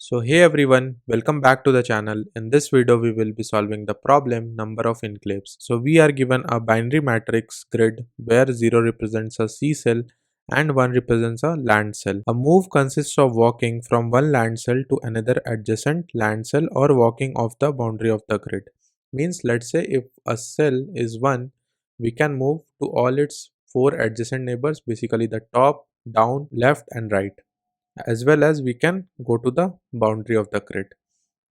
So hey everyone, welcome back to the channel. In this video we will be solving the problem number of enclaves. So we are given a binary matrix grid where 0 represents a C cell and 1 represents a land cell. A move consists of walking from one land cell to another adjacent land cell or walking off the boundary of the grid. Means let's say if a cell is 1, we can move to all its 4 adjacent neighbors, basically the top, down, left and right, as well as we can go to the boundary of the grid.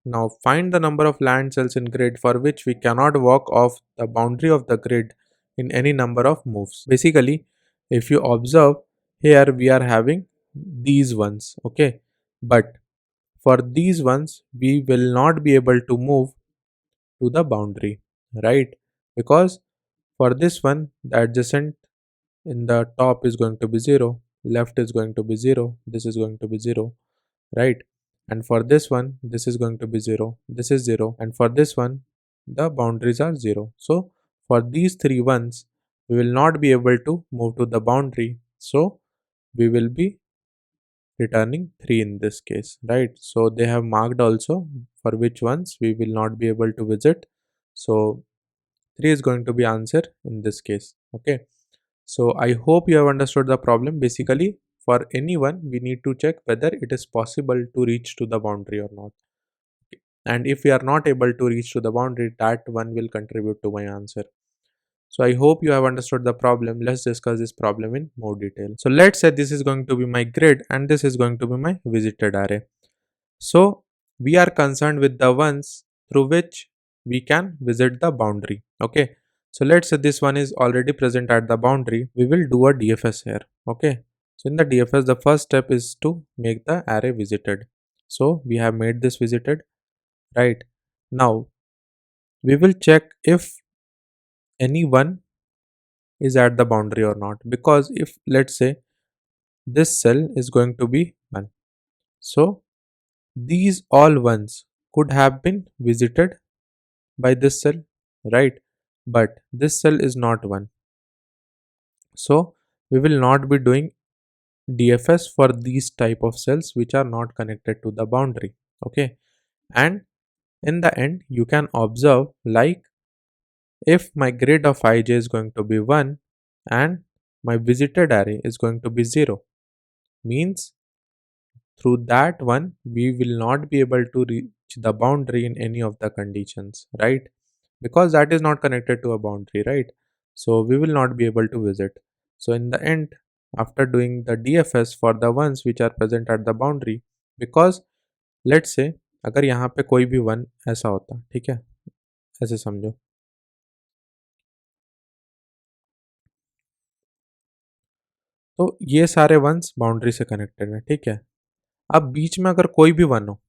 Now find the number of land cells in grid for which we cannot walk off the boundary of the grid in any number of moves. Basically, if you observe here we are having these ones, okay, but for these ones we will not be able to move to the boundary, right? Because for this one the adjacent in the top is going to be 0, left is going to be 0, this is going to be 0, right? And for this one this is going to be 0, this is 0, and for this one the boundaries are 0. So for these three ones we will not be able to move to the boundary, so we will be returning 3 in this case, right? So they have marked also for which ones we will not be able to visit, so 3 is going to be answer in this case. Okay, so I hope you have understood the problem. Basically, for anyone, we need to check whether it is possible to reach to the boundary or not. Okay. And if we are not able to reach to the boundary, that one will contribute to my answer. So I hope you have understood the problem. Let's discuss this problem in more detail. So let's say this is going to be my grid and this is going to be my visited array. So we are concerned with the ones through which we can visit the boundary. Okay. So let's say this one is already present at the boundary. We will do a DFS here. Okay. So in the DFS, the first step is to make the array visited. So we have made this visited, right? Now we will check if anyone is at the boundary or not, because if let's say this cell is going to be 1, so these all ones could have been visited by this cell, right? But this cell is not 1, so we will not be doing DFS for these type of cells which are not connected to the boundary. Okay, and in the end you can observe, like, if my grid of ij is going to be 1 and my visited array is going to be 0, means through that one we will not be able to reach the boundary in any of the conditions, right? Because that is not connected to a boundary, right? So we will not be able to visit. So in the end, after doing the DFS for the ones which are present at the boundary, because let's say अगर यहाँ पे कोई भी one ऐसा होता, ठीक है, ऐसे समझो, तो ये सारे वंस बाउंड्री से कनेक्टेड है, ठीक है। अब बीच में अगर कोई भी वन हो,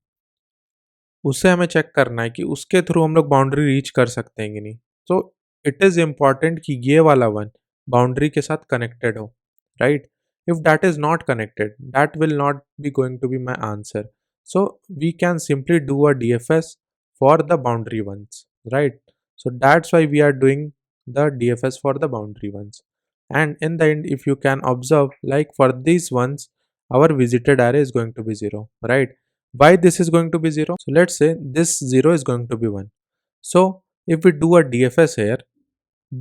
उससे हमें चेक करना है कि उसके थ्रू हम लोग बाउंड्री रीच कर सकते हैं कि नहीं। तो इट इज़ इम्पॉर्टेंट कि ये वाला वन बाउंड्री के साथ कनेक्टेड हो, right? If that is not connected, that will not be going to be my answer. So we can simply do a DFS for the boundary ones, right? So that's why we are doing the DFS for the boundary ones. And in the end, if you can observe, like for these ones, our visited array is going to be 0, right? Why this is going to be 0? So let's say this 0 is going to be 1. So if we do a DFS here,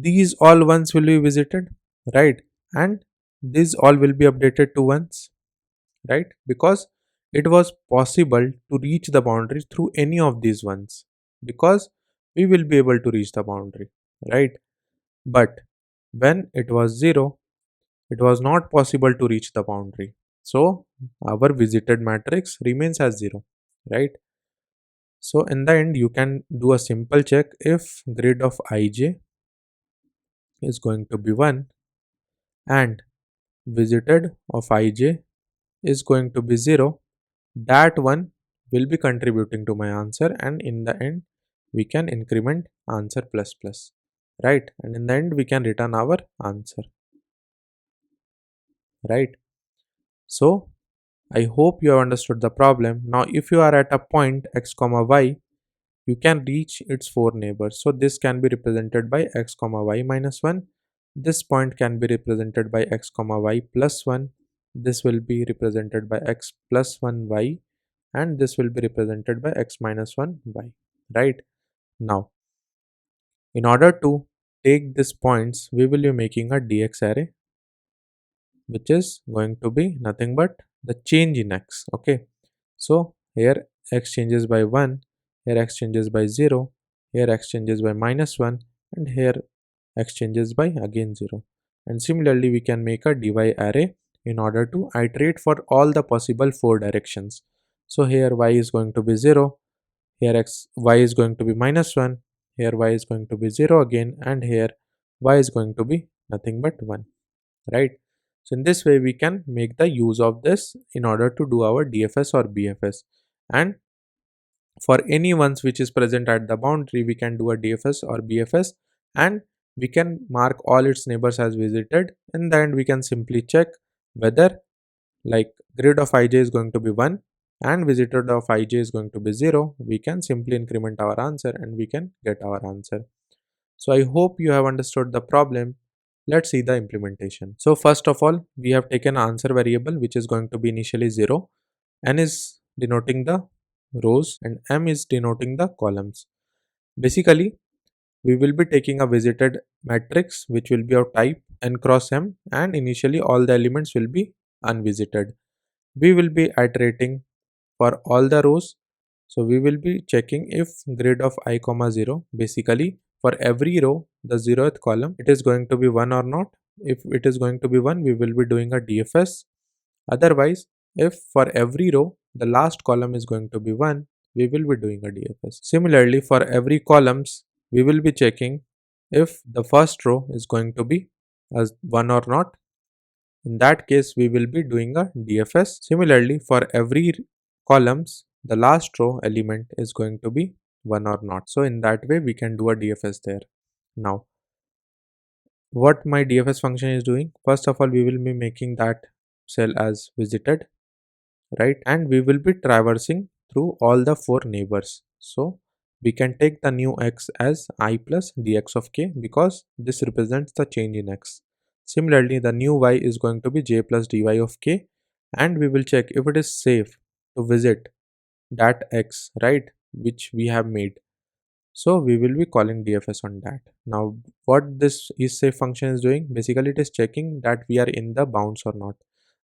these all ones will be visited, right? And these all will be updated to ones, right? Because it was possible to reach the boundary through any of these ones, because we will be able to reach the boundary, right? But when it was 0, it was not possible to reach the boundary. So our visited matrix remains as 0, right? So in the end, you can do a simple check. If grid of ij is going to be 1 and visited of ij is going to be 0, that one will be contributing to my answer, and in the end we can increment answer plus plus, right? And in the end we can return our answer, right? So I hope you have understood the problem. Now if you are at a point x comma y, you can reach its 4 neighbors. So this can be represented by x comma y minus 1. This point can be represented by x comma y plus 1. This will be represented by x plus 1 y, and this will be represented by x minus 1 y, right? Now, in order to take these points, we will be making a dx array, which is going to be nothing but the change in x. Okay, so here x changes by 1, here x changes by 0, here x changes by minus 1, and here x changes by again 0. And similarly, we can make a dy array in order to iterate for all the possible 4 directions. So here y is going to be 0, here y is going to be minus 1, here y is going to be 0 again, and here y is going to be nothing but 1, right? So in this way we can make the use of this in order to do our DFS or BFS, and for any ones which is present at the boundary we can do a DFS or BFS, and we can mark all its neighbors as visited. In the end we can simply check whether like grid of ij is going to be 1 and visited of ij is going to be 0. We can simply increment our answer and we can get our answer. So I hope you have understood the problem. Let's see the implementation. So first of all, we have taken answer variable which is going to be initially 0. N is denoting the rows and M is denoting the columns. Basically, we will be taking a visited matrix which will be of type n cross m, and initially all the elements will be unvisited. We will be iterating for all the rows. So we will be checking if grid of I comma 0, basically for every row the 0th column it is going to be 1 or not. If it is going to be 1, we will be doing a DFS. Otherwise, if for every row the last column is going to be 1, we will be doing a DFS. Similarly, for every columns we will be checking if the first row is going to be as 1 or not. In that case we will be doing a DFS. Similarly, for every columns the last row element is going to be 1 or not. So in that way we can do a DFS there. Now what my DFS function is doing, first of all we will be making that cell as visited, right? And we will be traversing through all the 4 neighbors. So we can take the new x as I plus dx of k because this represents the change in x. Similarly, the new y is going to be j plus dy of k, and we will check if it is safe to visit that x, right, which we have made. So we will be calling DFS on that. Now what this isSafe function is doing, basically it is checking that we are in the bounds or not.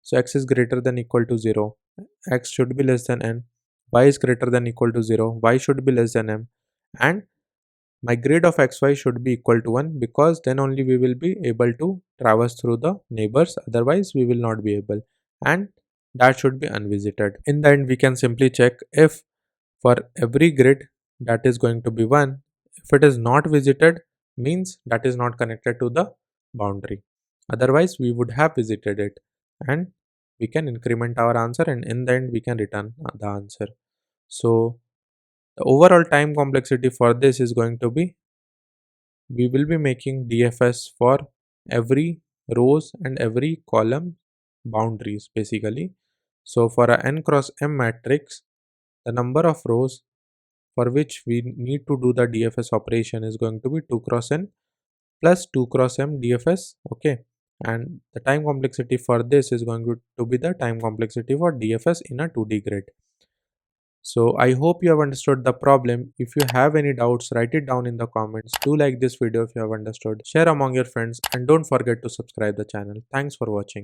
So x is greater than equal to 0, x should be less than n, y is greater than equal to 0, y should be less than m, and my grid of xy should be equal to 1, because then only we will be able to traverse through the neighbors, otherwise we will not be able, and that should be unvisited. In the end we can simply check if for every grid that is going to be 1, if it is not visited means that is not connected to the boundary, otherwise we would have visited it, and we can increment our answer, and in the end we can return the answer. So the overall time complexity for this is going to be, we will be making DFS for every rows and every column boundaries basically. So for a n cross m matrix, the number of rows for which we need to do the DFS operation is going to be 2 cross n plus 2 cross m DFS. Okay, and the time complexity for this is going to be the time complexity for DFS in a 2D grid. So I hope you have understood the problem. If you have any doubts, write it down in the comments. Do like this video if you have understood, share among your friends, and don't forget to subscribe the channel. Thanks for watching.